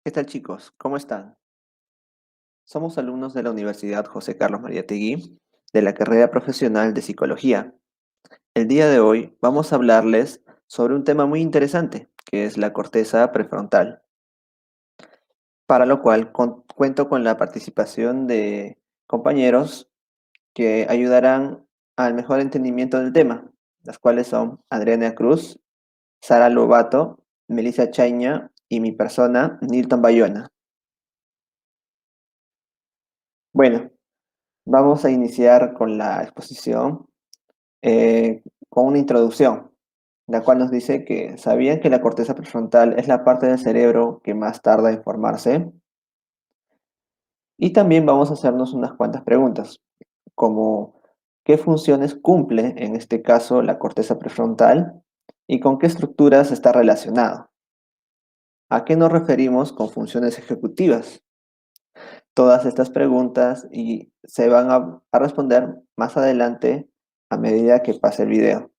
¿Qué tal, chicos? ¿Cómo están? Somos alumnos de la Universidad José Carlos Mariátegui de la carrera profesional de Psicología. El día de hoy vamos a hablarles sobre un tema muy interesante, que es la corteza prefrontal, para lo cual cuento con la participación de compañeros que ayudarán al mejor entendimiento del tema, las cuales son Adriana Cruz, Sara Lobato, Melissa Chaña y mi persona, Nilton Bayona. Bueno, vamos a iniciar con la exposición con una introducción, la cual nos dice que ¿sabían que la corteza prefrontal es la parte del cerebro que más tarda en formarse? Y también vamos a hacernos unas cuantas preguntas, como ¿qué funciones cumple en este caso la corteza prefrontal y con qué estructuras está relacionado? ¿A qué nos referimos con funciones ejecutivas? Todas estas preguntas y se van a responder más adelante a medida que pase el video.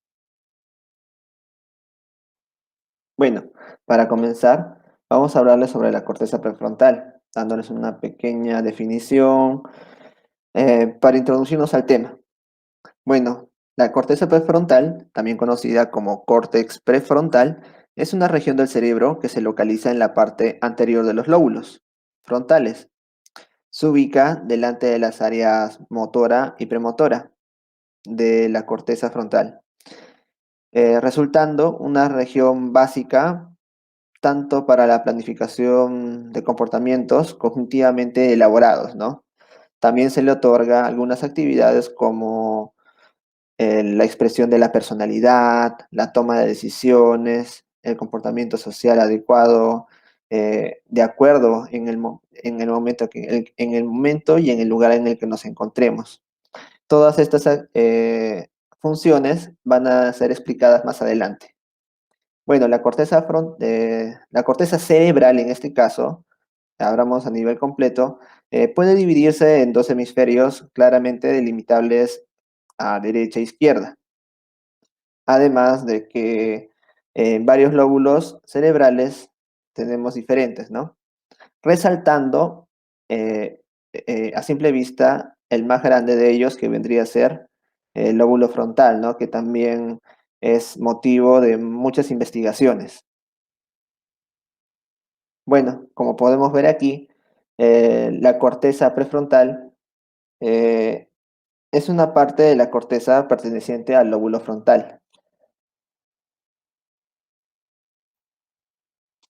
Bueno, para comenzar, vamos a hablarles sobre la corteza prefrontal, dándoles una pequeña definición para introducirnos al tema. Bueno, la corteza prefrontal, también conocida como córtex prefrontal, es una región del cerebro que se localiza en la parte anterior de los lóbulos frontales. Se ubica delante de las áreas motora y premotora de la corteza frontal, resultando una región básica tanto para la planificación de comportamientos cognitivamente elaborados, ¿no? También se le otorga algunas actividades como la expresión de la personalidad, la toma de decisiones, el comportamiento social adecuado, de acuerdo en el momento en el momento y en el lugar en el que nos encontremos. Todas estas funciones van a ser explicadas más adelante. Bueno, la corteza cerebral en este caso, hablamos a nivel completo, puede dividirse en dos hemisferios claramente delimitables a derecha e izquierda. Además de que en varios lóbulos cerebrales tenemos diferentes, ¿no? Resaltando a simple vista el más grande de ellos que vendría a ser el lóbulo frontal, ¿no? Que también es motivo de muchas investigaciones. Bueno, como podemos ver aquí, la corteza prefrontal eh, es una parte de la corteza perteneciente al lóbulo frontal.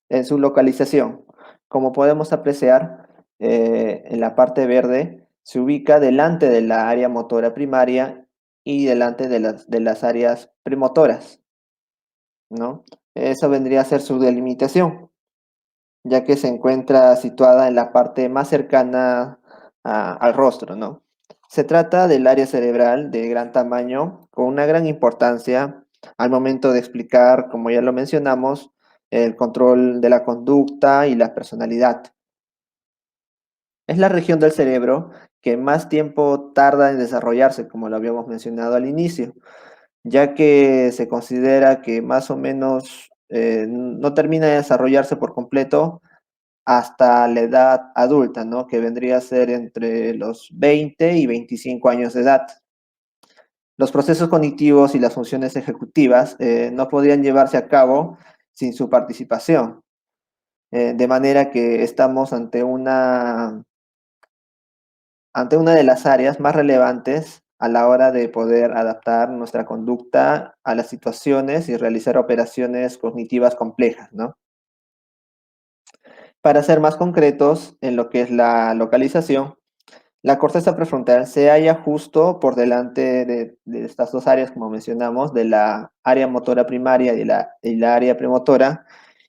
En su localización, como podemos apreciar, en la parte verde se ubica delante de la área motora primaria y delante de las áreas premotoras, ¿no? Eso vendría a ser su delimitación, ya que se encuentra situada en la parte más cercana al rostro, ¿no? Se trata del área cerebral de gran tamaño, con una gran importancia al momento de explicar, como ya lo mencionamos, el control de la conducta y la personalidad. Es la región del cerebro que más tiempo tarda en desarrollarse, como lo habíamos mencionado al inicio, ya que se considera que más o menos no termina de desarrollarse por completo hasta la edad adulta, ¿no? Que vendría a ser entre los 20 y 25 años de edad. Los procesos cognitivos y las funciones ejecutivas no podrían llevarse a cabo sin su participación, de manera que estamos ante una de las áreas más relevantes a la hora de poder adaptar nuestra conducta a las situaciones y realizar operaciones cognitivas complejas, ¿no? Para ser más concretos en lo que es la localización, la corteza prefrontal se halla justo por delante de estas dos áreas, como mencionamos, de la área motora primaria y la área premotora,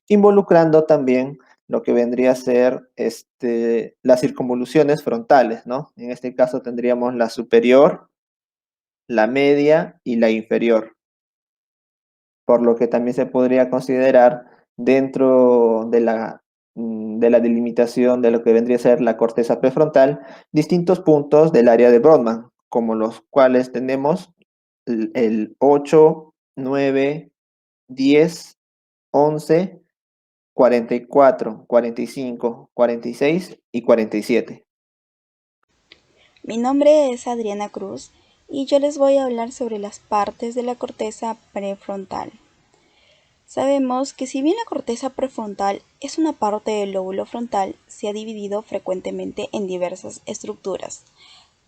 involucrando también lo que vendría a ser las circunvoluciones frontales, ¿no? En este caso tendríamos la superior, la media y la inferior, por lo que también se podría considerar dentro de la delimitación de lo que vendría a ser la corteza prefrontal, distintos puntos del área de Brodmann, como los cuales tenemos el 8, 9, 10, 11 44, 45, 46 y 47. Mi nombre es Adriana Cruz y yo les voy a hablar sobre las partes de la corteza prefrontal. Sabemos que si bien la corteza prefrontal es una parte del lóbulo frontal, se ha dividido frecuentemente en diversas estructuras,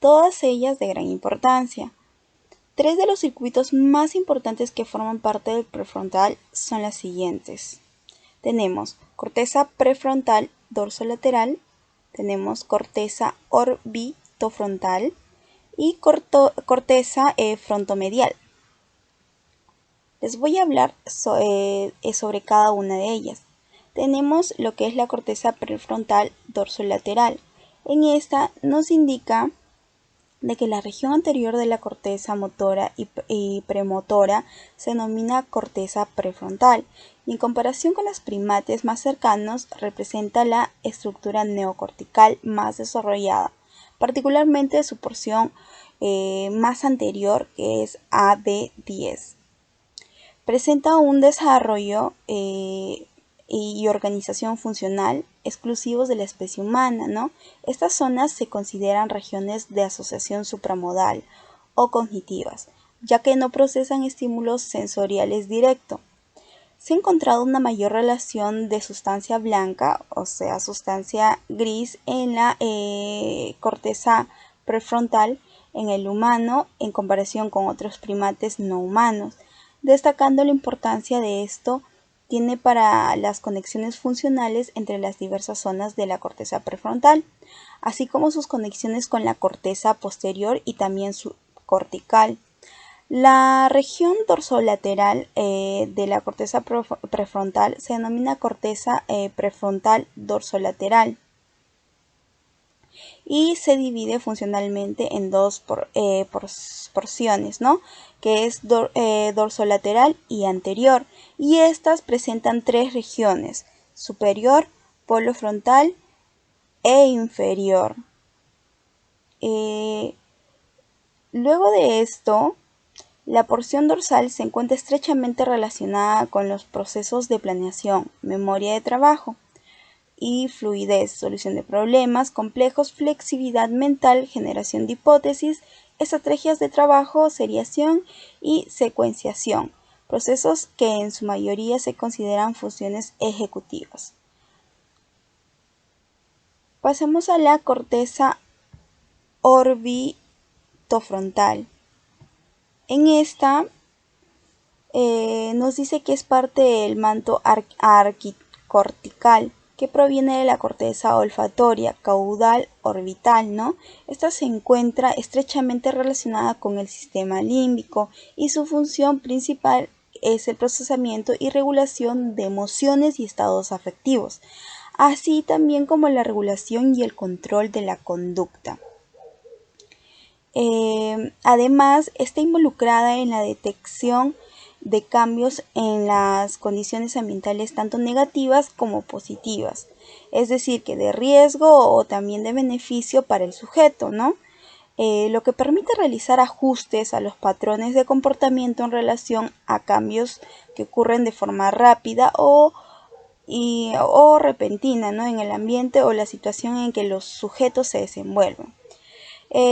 todas ellas de gran importancia. Tres de los circuitos más importantes que forman parte del prefrontal son las siguientes. Tenemos corteza prefrontal dorsolateral, tenemos corteza orbitofrontal y corteza frontomedial. Les voy a hablar sobre cada una de ellas. Tenemos lo que es la corteza prefrontal dorsolateral. En esta nos indica de que la región anterior de la corteza motora y premotora se denomina corteza prefrontal y en comparación con los primates más cercanos representa la estructura neocortical más desarrollada, particularmente su porción más anterior que es AB10. Presenta un desarrollo y organización funcional exclusivos de la especie humana, ¿no? Estas zonas se consideran regiones de asociación supramodal o cognitivas, ya que no procesan estímulos sensoriales directos. Se ha encontrado una mayor relación de sustancia blanca, o sea, sustancia gris, en la corteza prefrontal en el humano en comparación con otros primates no humanos, destacando la importancia de esto tiene para las conexiones funcionales entre las diversas zonas de la corteza prefrontal, así como sus conexiones con la corteza posterior y también subcortical. La región dorsolateral de la corteza prefrontal se denomina corteza prefrontal dorsolateral y se divide funcionalmente en dos porciones, ¿no? Que es dorsolateral y anterior, y estas presentan tres regiones: superior, polo frontal e inferior. Luego de esto, la porción dorsal se encuentra estrechamente relacionada con los procesos de planeación, memoria de trabajo y fluidez, solución de problemas complejos, flexibilidad mental, generación de hipótesis, estrategias de trabajo, seriación y secuenciación, procesos que en su mayoría se consideran funciones ejecutivas. Pasemos a la corteza orbitofrontal. En esta nos dice que es parte del manto arquicortical que proviene de la corteza olfatoria, caudal, orbital, ¿no? Esta se encuentra estrechamente relacionada con el sistema límbico y su función principal es el procesamiento y regulación de emociones y estados afectivos, así también como la regulación y el control de la conducta. Además, está involucrada en la detección de cambios en las condiciones ambientales tanto negativas como positivas, es decir, que de riesgo o también de beneficio para el sujeto, ¿no? Lo que permite realizar ajustes a los patrones de comportamiento en relación a cambios que ocurren de forma rápida o repentina, ¿no? En el ambiente o la situación en que los sujetos se desenvuelven.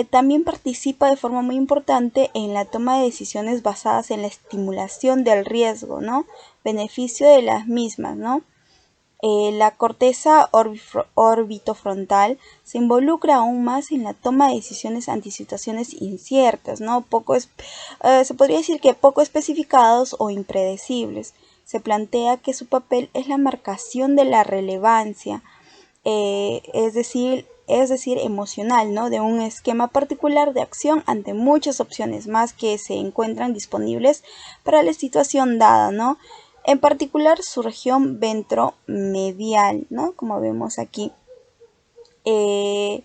También participa de forma muy importante en la toma de decisiones basadas en la estimulación del riesgo, ¿no? Beneficio de las mismas, ¿no? La corteza orbitofrontal se involucra aún más en la toma de decisiones ante situaciones inciertas, ¿no? Se podría decir que poco especificados o impredecibles. Se plantea que su papel es la marcación de la relevancia, es decir, emocional, ¿no? De un esquema particular de acción ante muchas opciones más que se encuentran disponibles para la situación dada, ¿no? En particular su región ventromedial, ¿no? Como vemos aquí, que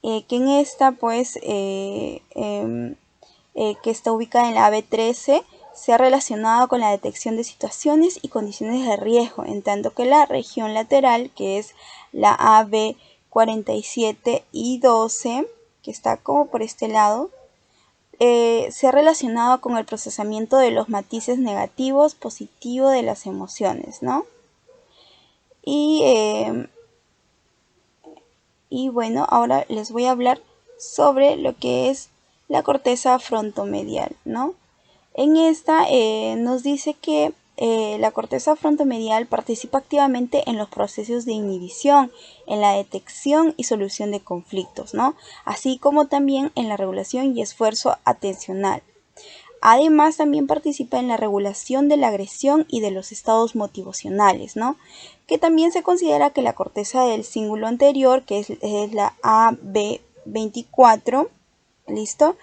en esta, pues, que está ubicada en la AB13, se ha relacionado con la detección de situaciones y condiciones de riesgo, en tanto que la región lateral, que es la AB47 y 12, que está como por este lado, se ha relacionado con el procesamiento de los matices negativos, positivos de las emociones, ¿no? Y, y bueno, ahora les voy a hablar sobre lo que es la corteza frontomedial, ¿no? En esta nos dice que la corteza frontomedial participa activamente en los procesos de inhibición, en la detección y solución de conflictos, ¿no? Así como también en la regulación y esfuerzo atencional. Además, también participa en la regulación de la agresión y de los estados motivacionales, ¿no? Que también se considera que la corteza del cíngulo anterior, que es la AB24, ¿listo?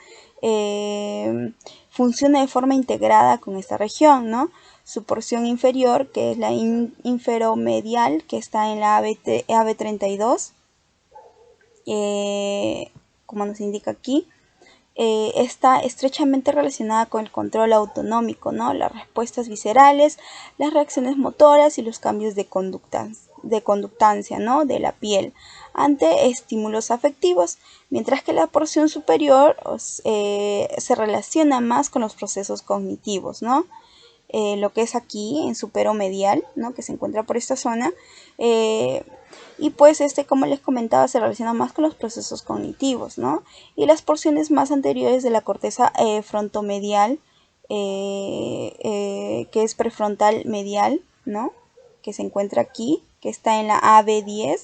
Funciona de forma integrada con esta región, ¿no? Su porción inferior, que es la inferomedial, que está en la AB32, como nos indica aquí, está estrechamente relacionada con el control autonómico, ¿no? Las respuestas viscerales, las reacciones motoras y los cambios de conductancia, ¿no? De la piel ante estímulos afectivos, mientras que la porción superior se relaciona más con los procesos cognitivos, ¿no? Lo que es aquí en superomedial, ¿no? Que se encuentra por esta zona, y pues como les comentaba, se relaciona más con los procesos cognitivos, ¿no? Y las porciones más anteriores de la corteza frontomedial, que es prefrontal medial, ¿no? Que se encuentra aquí, que está en la AB10,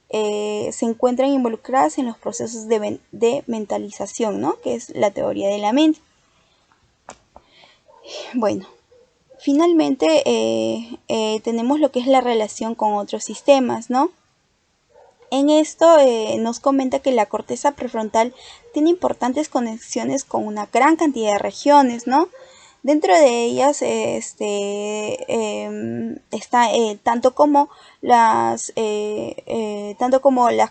se encuentran involucradas en los procesos de mentalización, ¿no? Que es la teoría de la mente. Bueno, finalmente tenemos lo que es la relación con otros sistemas, ¿no? En esto nos comenta que la corteza prefrontal tiene importantes conexiones con una gran cantidad de regiones, ¿no? Dentro de ellas está tanto como las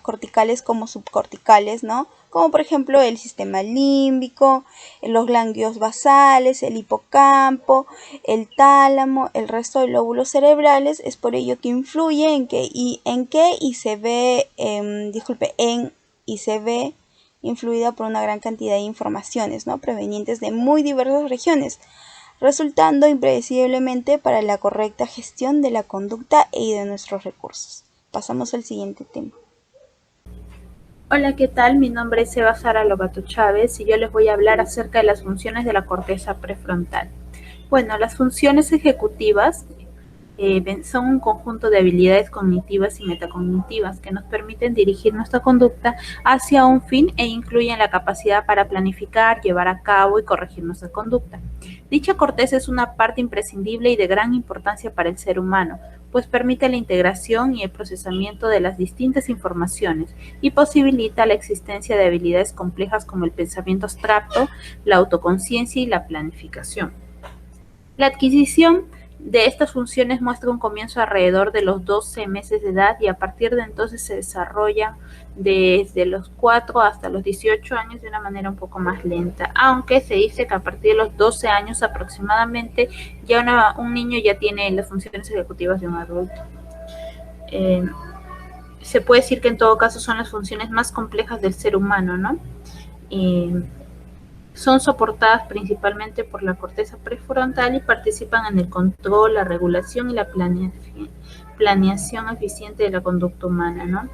corticales como subcorticales, ¿no? Como por ejemplo el sistema límbico, los ganglios basales, el hipocampo, el tálamo, el resto de lóbulos cerebrales. Es por ello que influye y se ve influida por una gran cantidad de informaciones, ¿no? Provenientes de muy diversas regiones, resultando impredeciblemente para la correcta gestión de la conducta y de nuestros recursos. Pasamos al siguiente tema. Hola, ¿qué tal? Mi nombre es Eva Sara Lobato Chávez y yo les voy a hablar acerca de las funciones de la corteza prefrontal. Bueno, las funciones ejecutivas son un conjunto de habilidades cognitivas y metacognitivas que nos permiten dirigir nuestra conducta hacia un fin e incluyen la capacidad para planificar, llevar a cabo y corregir nuestra conducta. Dicha corteza es una parte imprescindible y de gran importancia para el ser humano, pues permite la integración y el procesamiento de las distintas informaciones y posibilita la existencia de habilidades complejas como el pensamiento abstracto, la autoconciencia y la planificación. La adquisición de estas funciones muestra un comienzo alrededor de los 12 meses de edad y a partir de entonces se desarrolla desde los 4 hasta los 18 años de una manera un poco más lenta, aunque se dice que a partir de los 12 años aproximadamente ya un niño ya tiene las funciones ejecutivas de un adulto. Se puede decir que en todo caso son las funciones más complejas del ser humano, ¿no? Son soportadas principalmente por la corteza prefrontal y participan en el control, la regulación y la planeación eficiente de la conducta humana, ¿no?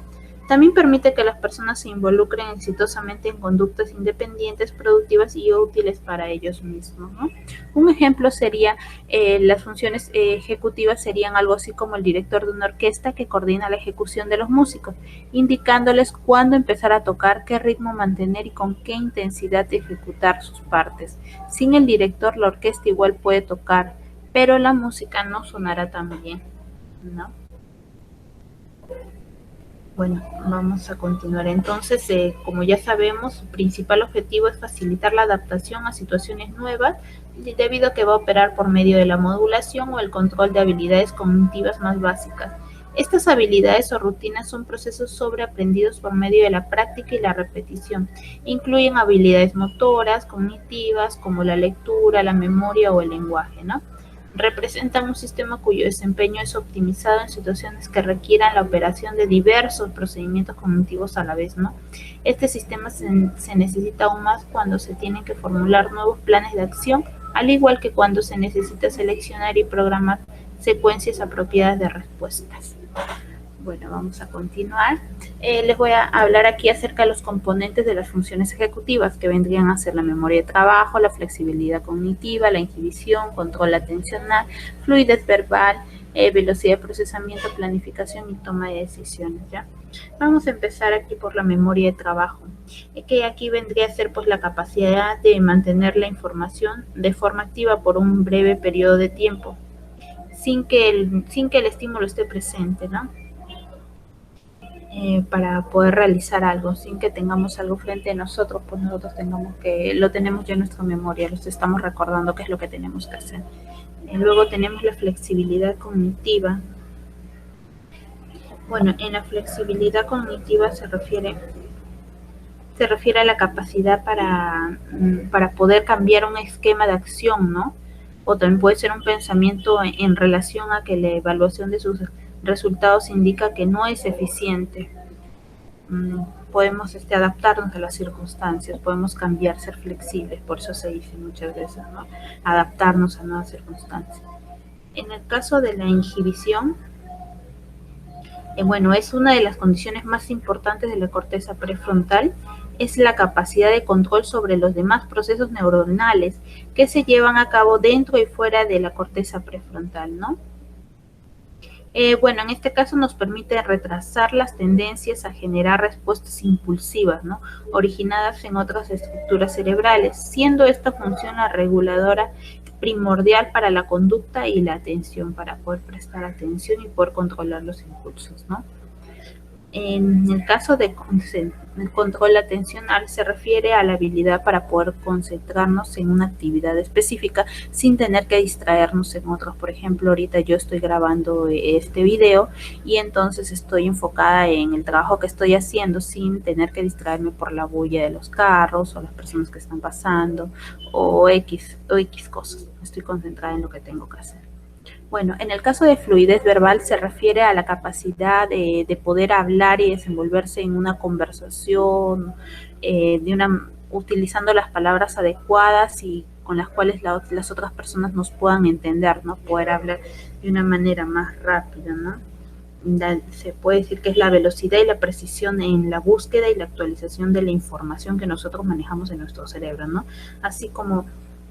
También permite que las personas se involucren exitosamente en conductas independientes, productivas y útiles para ellos mismos, ¿no? Un ejemplo sería, las funciones ejecutivas serían algo así como el director de una orquesta que coordina la ejecución de los músicos, indicándoles cuándo empezar a tocar, qué ritmo mantener y con qué intensidad ejecutar sus partes. Sin el director, la orquesta igual puede tocar, pero la música no sonará tan bien, ¿no? Bueno, vamos a continuar. Entonces, como ya sabemos, su principal objetivo es facilitar la adaptación a situaciones nuevas, debido a que va a operar por medio de la modulación o el control de habilidades cognitivas más básicas. Estas habilidades o rutinas son procesos sobreaprendidos por medio de la práctica y la repetición. Incluyen habilidades motoras, cognitivas, como la lectura, la memoria o el lenguaje, ¿no? Representan un sistema cuyo desempeño es optimizado en situaciones que requieran la operación de diversos procedimientos cognitivos a la vez, ¿no? Este sistema se necesita aún más cuando se tienen que formular nuevos planes de acción, al igual que cuando se necesita seleccionar y programar secuencias apropiadas de respuestas. Bueno, vamos a continuar. Les voy a hablar aquí acerca de los componentes de las funciones ejecutivas, que vendrían a ser la memoria de trabajo, la flexibilidad cognitiva, la inhibición, control atencional, fluidez verbal, velocidad de procesamiento, planificación y toma de decisiones, ¿ya? Vamos a empezar aquí por la memoria de trabajo, que aquí vendría a ser pues la capacidad de mantener la información de forma activa por un breve periodo de tiempo, sin que el estímulo esté presente, ¿no? Para poder realizar algo, sin que tengamos algo frente a nosotros, pues nosotros lo tenemos ya en nuestra memoria, los estamos recordando qué es lo que tenemos que hacer. Luego tenemos la flexibilidad cognitiva. Bueno, en la flexibilidad cognitiva se refiere a la capacidad para poder cambiar un esquema de acción, ¿no? O también puede ser un pensamiento en relación a que la evaluación de sus resultados indica que no es eficiente. Podemos adaptarnos a las circunstancias, podemos cambiar, ser flexibles, por eso se dice muchas veces, ¿no? Adaptarnos a nuevas circunstancias. En el caso de la inhibición, bueno, es una de las condiciones más importantes de la corteza prefrontal, es la capacidad de control sobre los demás procesos neuronales que se llevan a cabo dentro y fuera de la corteza prefrontal, ¿no? Bueno, en este caso nos permite retrasar las tendencias a generar respuestas impulsivas, ¿no? Originadas en otras estructuras cerebrales, siendo esta función la reguladora primordial para la conducta y la atención, para poder prestar atención y poder controlar los impulsos, ¿no? En el caso de control atencional se refiere a la habilidad para poder concentrarnos en una actividad específica sin tener que distraernos en otros. Por ejemplo, ahorita yo estoy grabando este video y entonces estoy enfocada en el trabajo que estoy haciendo sin tener que distraerme por la bulla de los carros o las personas que están pasando o X cosas. Estoy concentrada en lo que tengo que hacer. Bueno, en el caso de fluidez verbal se refiere a la capacidad de poder hablar y desenvolverse en una conversación, utilizando las palabras adecuadas y con las cuales las otras personas nos puedan entender, ¿no? Poder hablar de una manera más rápida, ¿no? Se puede decir que es la velocidad y la precisión en la búsqueda y la actualización de la información que nosotros manejamos en nuestro cerebro, ¿no? Así como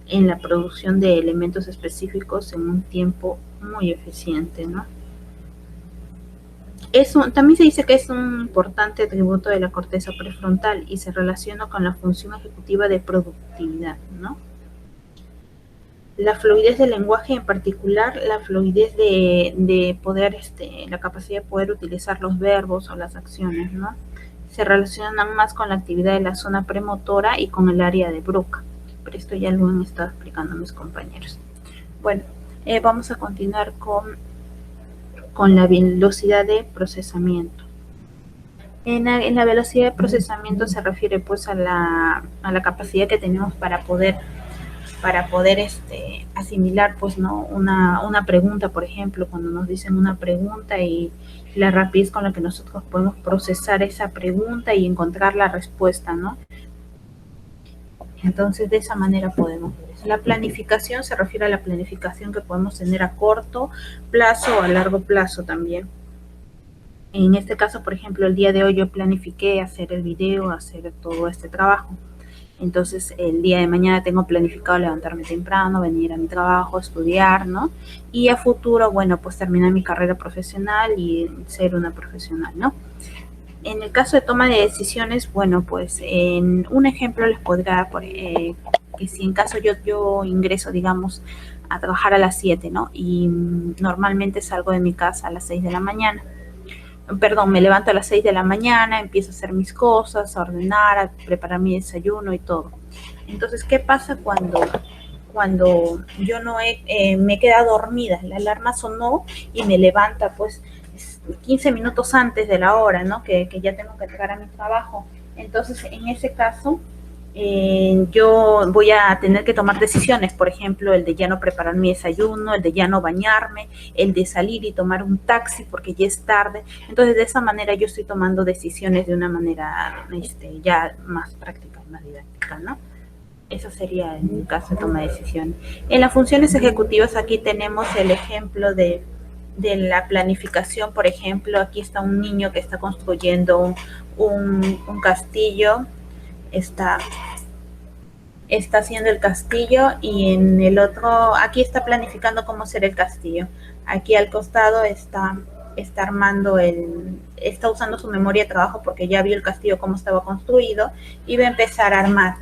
en la producción de elementos específicos en un tiempo muy eficiente, ¿no? También se dice que es un importante atributo de la corteza prefrontal y se relaciona con la función ejecutiva de productividad, ¿no? La fluidez del lenguaje, en particular, la fluidez de poder, la capacidad de poder utilizar los verbos o las acciones, ¿no? Se relacionan más con la actividad de la zona premotora y con el área de Broca. Pero esto ya lo han estado explicando mis compañeros. Bueno, vamos a continuar con la velocidad de procesamiento. En la velocidad de procesamiento se refiere pues a la capacidad que tenemos para poder asimilar pues, ¿no? una pregunta, por ejemplo, cuando nos dicen una pregunta y la rapidez con la que nosotros podemos procesar esa pregunta y encontrar la respuesta, ¿no? Entonces, de esa manera podemos ver eso. La planificación se refiere a la planificación que podemos tener a corto plazo o a largo plazo también. En este caso, por ejemplo, el día de hoy yo planifiqué hacer el video, hacer todo este trabajo. Entonces, el día de mañana tengo planificado levantarme temprano, venir a mi trabajo, estudiar, ¿no? Y a futuro, bueno, pues terminar mi carrera profesional y ser una profesional, ¿no? En el caso de toma de decisiones, bueno, pues en un ejemplo les podría dar que si en caso yo ingreso, digamos, a trabajar a las 7, ¿no? Y normalmente salgo de mi casa a las 6 de la mañana. Perdón, me levanto a las 6 de la mañana, empiezo a hacer mis cosas, a ordenar, a preparar mi desayuno y todo. Entonces, ¿qué pasa cuando yo no me he quedado dormida? La alarma sonó y me levanta, pues, 15 minutos antes de la hora, ¿no? Que ya tengo que llegar a mi trabajo. Entonces, en ese caso, yo voy a tener que tomar decisiones, por ejemplo, el de ya no preparar mi desayuno, el de ya no bañarme, el de salir y tomar un taxi porque ya es tarde. Entonces, de esa manera yo estoy tomando decisiones de una manera ya más práctica, más didáctica, ¿no? Eso sería en el caso de toma de decisiones. En las funciones ejecutivas aquí tenemos el ejemplo de la planificación. Por ejemplo, aquí está un niño que está construyendo un castillo, está haciendo el castillo, y en el otro, aquí está planificando cómo será el castillo. Aquí al costado está armando está usando su memoria de trabajo porque ya vio el castillo cómo estaba construido y va a empezar a armar.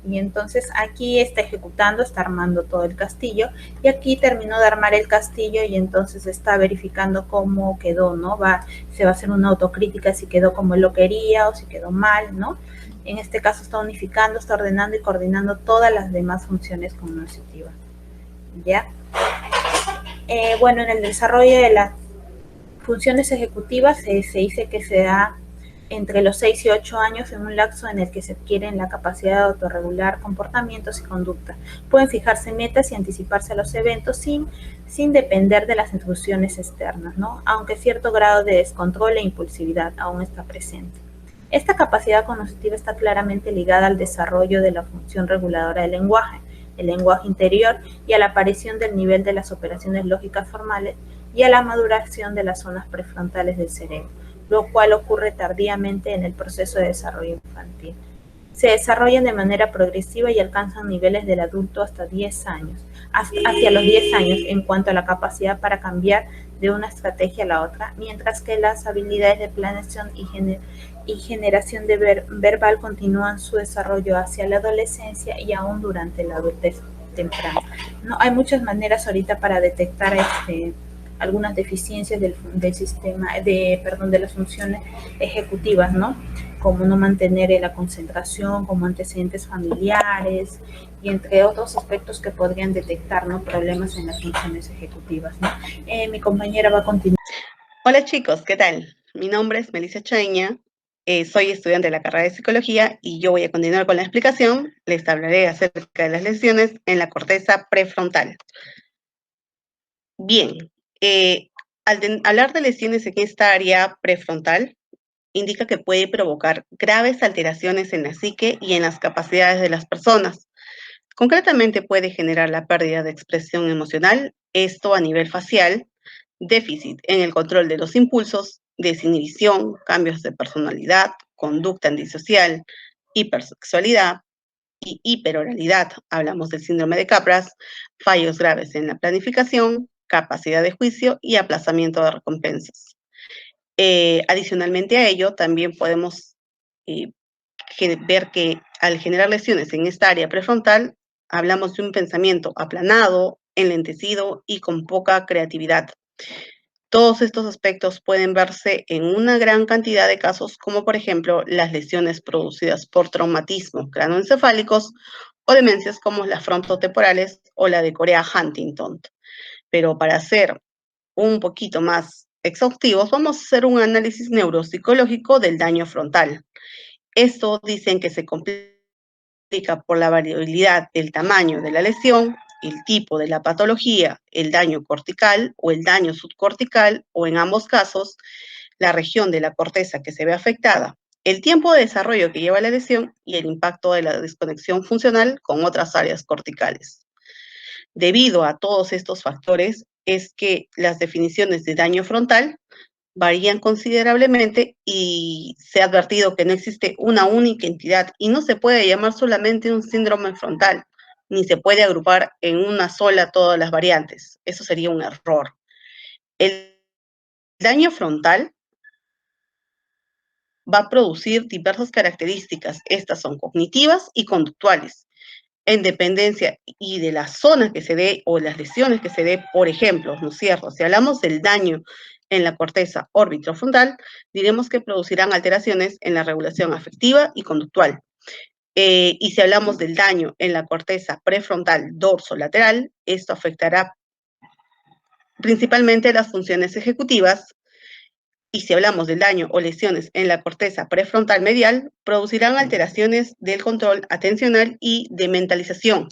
Y entonces aquí está ejecutando, está armando todo el castillo, y aquí terminó de armar el castillo y entonces está verificando cómo quedó, ¿no? Se va a hacer una autocrítica si quedó como él lo quería o si quedó mal, ¿no? En este caso está unificando, está ordenando y coordinando todas las demás funciones cognitivas, ¿ya? Bueno, en el desarrollo de las funciones ejecutivas se dice que se da entre los 6 y 8 años, en un lapso en el que se adquieren la capacidad de autorregular comportamientos y conducta. Pueden fijarse metas y anticiparse a los eventos sin depender de las instrucciones externas, ¿no? Aunque cierto grado de descontrol e impulsividad aún está presente. Esta capacidad cognitiva está claramente ligada al desarrollo de la función reguladora del lenguaje, el lenguaje interior, y a la aparición del nivel de las operaciones lógicas formales y a la maduración de las zonas prefrontales del cerebro, lo cual ocurre tardíamente en el proceso de desarrollo infantil. Se desarrollan de manera progresiva y alcanzan niveles del adulto hacia los 10 años en cuanto a la capacidad para cambiar de una estrategia a la otra, mientras que las habilidades de planeación y generación de verbal continúan su desarrollo hacia la adolescencia y aún durante la adultez temprana. No, hay muchas maneras ahorita para detectar algunas deficiencias del sistema, de las funciones ejecutivas, ¿no? Como no mantener la concentración, como antecedentes familiares, y entre otros aspectos que podrían detectar, ¿no?, problemas en las funciones ejecutivas, ¿no? Mi compañera va a continuar. Hola chicos, ¿qué tal? Mi nombre es Melissa Chaña, soy estudiante de la carrera de Psicología y yo voy a continuar con la explicación. Les hablaré acerca de las lesiones en la corteza prefrontal. Bien, al hablar de lesiones en esta área prefrontal, indica que puede provocar graves alteraciones en la psique y en las capacidades de las personas. Concretamente puede generar la pérdida de expresión emocional, esto a nivel facial, déficit en el control de los impulsos, desinhibición, cambios de personalidad, conducta antisocial, hipersexualidad y hiperoralidad. Hablamos del síndrome de Capgras, fallos graves en la planificación, capacidad de juicio y aplazamiento de recompensas. Adicionalmente a ello, también podemos ver que al generar lesiones en esta área prefrontal, hablamos de un pensamiento aplanado, enlentecido y con poca creatividad. Todos estos aspectos pueden verse en una gran cantidad de casos, como por ejemplo las lesiones producidas por traumatismos cranoencefálicos o demencias como las frontotemporales o la de Corea-Huntington. Pero para ser un poquito más exhaustivos, vamos a hacer un análisis neuropsicológico del daño frontal. Esto dicen que se complica por la variabilidad del tamaño de la lesión, el tipo de la patología, el daño cortical o el daño subcortical, o en ambos casos, la región de la corteza que se ve afectada, el tiempo de desarrollo que lleva la lesión y el impacto de la desconexión funcional con otras áreas corticales. Debido a todos estos factores, es que las definiciones de daño frontal varían considerablemente y se ha advertido que no existe una única entidad y no se puede llamar solamente un síndrome frontal, ni se puede agrupar en una sola todas las variantes. Eso sería un error. El daño frontal va a producir diversas características. Estas son cognitivas y conductuales, en dependencia y de la zona que se dé o las lesiones que se dé. Por ejemplo, ¿no es cierto? Si hablamos del daño en la corteza orbitofrontal, diremos que producirán alteraciones en la regulación afectiva y conductual. Y si hablamos del daño en la corteza prefrontal dorsolateral, esto afectará principalmente las funciones ejecutivas. Y si hablamos del daño o lesiones en la corteza prefrontal medial, producirán alteraciones del control atencional y de mentalización.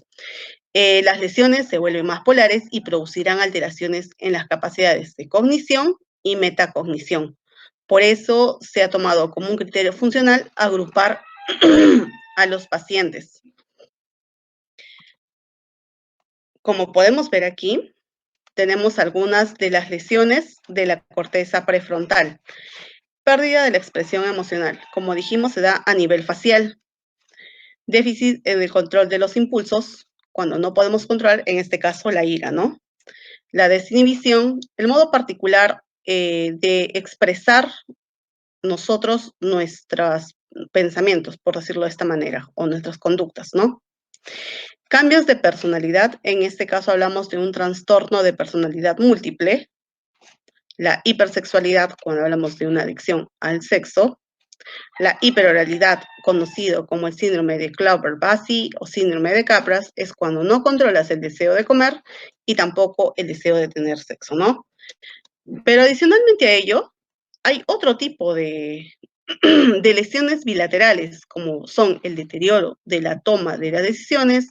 Las lesiones se vuelven más polares y producirán alteraciones en las capacidades de cognición y metacognición. Por eso se ha tomado como un criterio funcional agrupar a los pacientes. Como podemos ver aquí, tenemos algunas de las lesiones de la corteza prefrontal. Pérdida de la expresión emocional. Como dijimos, se da a nivel facial. Déficit en el control de los impulsos, cuando no podemos controlar, en este caso, la ira, ¿no? La desinhibición, el modo particular de expresar nosotros nuestros pensamientos, por decirlo de esta manera, o nuestras conductas, ¿no? Cambios de personalidad, en este caso hablamos de un trastorno de personalidad múltiple. La hipersexualidad, cuando hablamos de una adicción al sexo. La hiperoralidad, conocido como el síndrome de Clover-Bassi o síndrome de Capras, es cuando no controlas el deseo de comer y tampoco el deseo de tener sexo, ¿no? Pero adicionalmente a ello, hay otro tipo de lesiones bilaterales, como son el deterioro de la toma de las decisiones,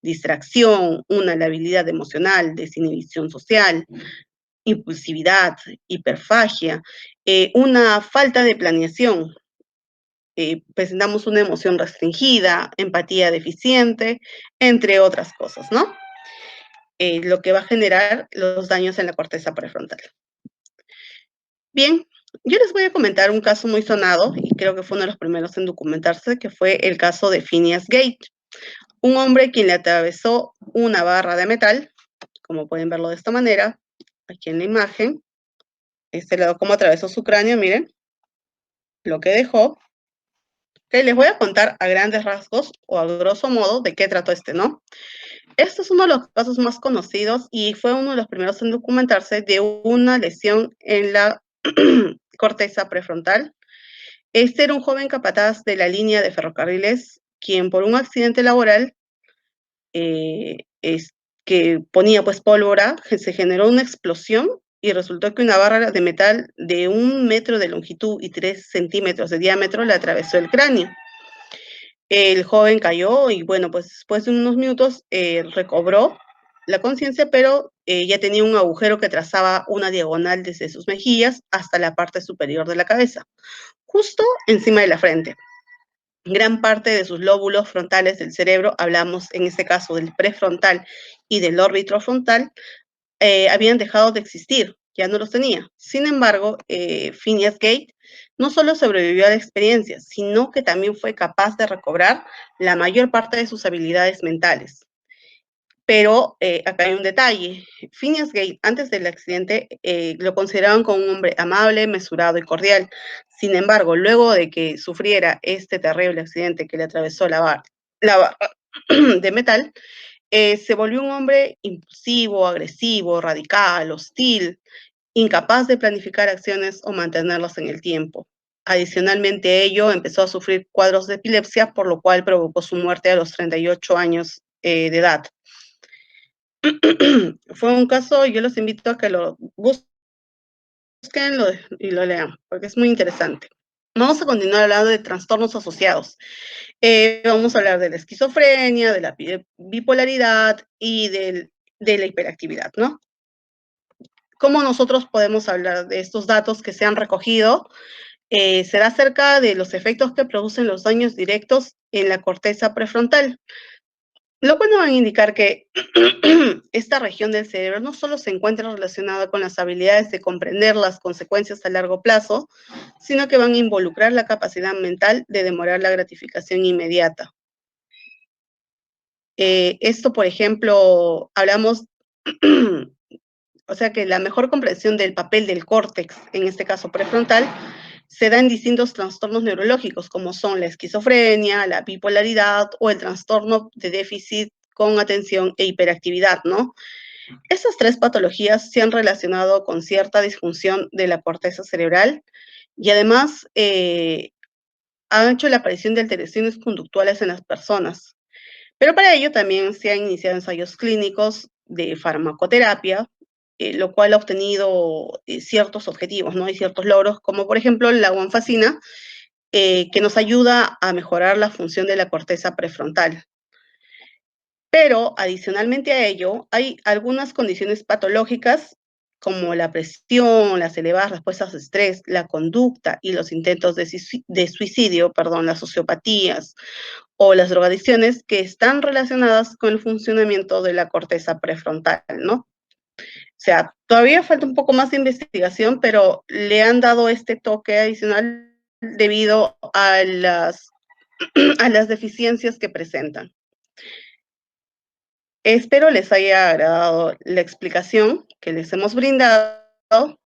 distracción, una labilidad emocional, desinhibición social, impulsividad, hiperfagia, una falta de planeación. Presentamos una emoción restringida, empatía deficiente, entre otras cosas, ¿no? Lo que va a generar los daños en la corteza prefrontal. Bien, yo les voy a comentar un caso muy sonado, y creo que fue uno de los primeros en documentarse, que fue el caso de Phineas Gage, un hombre quien le atravesó una barra de metal, como pueden verlo de esta manera, aquí en la imagen. Este lado cómo atravesó su cráneo, miren, lo que dejó. Les voy a contar a grandes rasgos, o a grosso modo, de qué trató ¿no? Este es uno de los casos más conocidos y fue uno de los primeros en documentarse de una lesión en la corteza prefrontal. Este era un joven capataz de la línea de ferrocarriles, quien por un accidente laboral que ponía pues pólvora, se generó una explosión y resultó que una barra de metal de 1 metro de longitud y 3 centímetros de diámetro le atravesó el cráneo. El joven cayó y bueno, pues después de unos minutos recobró la conciencia, pero ya tenía un agujero que trazaba una diagonal desde sus mejillas hasta la parte superior de la cabeza, justo encima de la frente. Gran parte de sus lóbulos frontales del cerebro, hablamos en este caso del prefrontal y del órbito frontal, habían dejado de existir, ya no los tenía. Sin embargo, Phineas Gage no solo sobrevivió a la experiencia, sino que también fue capaz de recobrar la mayor parte de sus habilidades mentales. Pero acá hay un detalle. Phineas Gage, antes del accidente, lo consideraban como un hombre amable, mesurado y cordial. Sin embargo, luego de que sufriera este terrible accidente que le atravesó la barra de metal, se volvió un hombre impulsivo, agresivo, radical, hostil, incapaz de planificar acciones o mantenerlas en el tiempo. Adicionalmente a ello, empezó a sufrir cuadros de epilepsia, por lo cual provocó su muerte a los 38 años de edad. Fue un caso, yo los invito a que lo busquen y lo lean, porque es muy interesante. Vamos a continuar hablando de trastornos asociados. Vamos a hablar de la esquizofrenia, de la bipolaridad y de la hiperactividad, ¿no? ¿Cómo nosotros podemos hablar de estos datos que se han recogido? Será acerca de los efectos que producen los daños directos en la corteza prefrontal, lo cual nos va a indicar que esta región del cerebro no solo se encuentra relacionada con las habilidades de comprender las consecuencias a largo plazo, sino que van a involucrar la capacidad mental de demorar la gratificación inmediata. Esto, por ejemplo, hablamos, o sea que la mejor comprensión del papel del córtex, en este caso prefrontal, se da en distintos trastornos neurológicos, como son la esquizofrenia, la bipolaridad o el trastorno de déficit con atención e hiperactividad, ¿no? Estas 3 patologías se han relacionado con cierta disfunción de la corteza cerebral y además han hecho la aparición de alteraciones conductuales en las personas. Pero para ello también se han iniciado ensayos clínicos de farmacoterapia, lo cual ha obtenido ciertos objetivos, ¿no? Y ciertos logros, como por ejemplo la guanfacina, que nos ayuda a mejorar la función de la corteza prefrontal. Pero adicionalmente a ello, hay algunas condiciones patológicas como la presión, las elevadas respuestas de estrés, la conducta y los intentos de suicidio, las sociopatías o las drogadicciones que están relacionadas con el funcionamiento de la corteza prefrontal, ¿no? O sea, todavía falta un poco más de investigación, pero le han dado este toque adicional debido a a las deficiencias que presentan. Espero les haya agradado la explicación que les hemos brindado